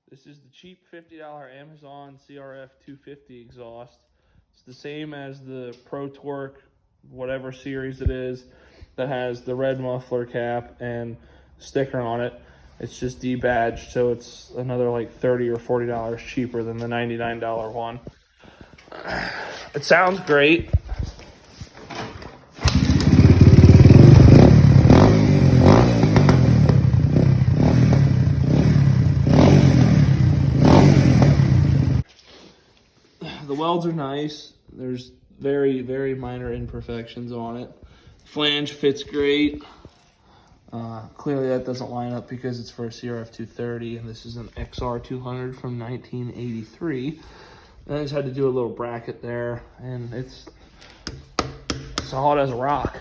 This is the cheap $50 Amazon CRF230 exhaust. It's the same as the Pro Torque, whatever series it is, that has the red muffler cap and sticker on it. It's just debadged, so it's another like $30 or $40 cheaper than the $99 one. It sounds great. The welds are nice. There's very, very minor imperfections on it. Flange fits great. Clearly that doesn't line up because it's for a CRF230 and this is an XR200 from 1983. And I just had to do a little bracket there and it's solid as a rock.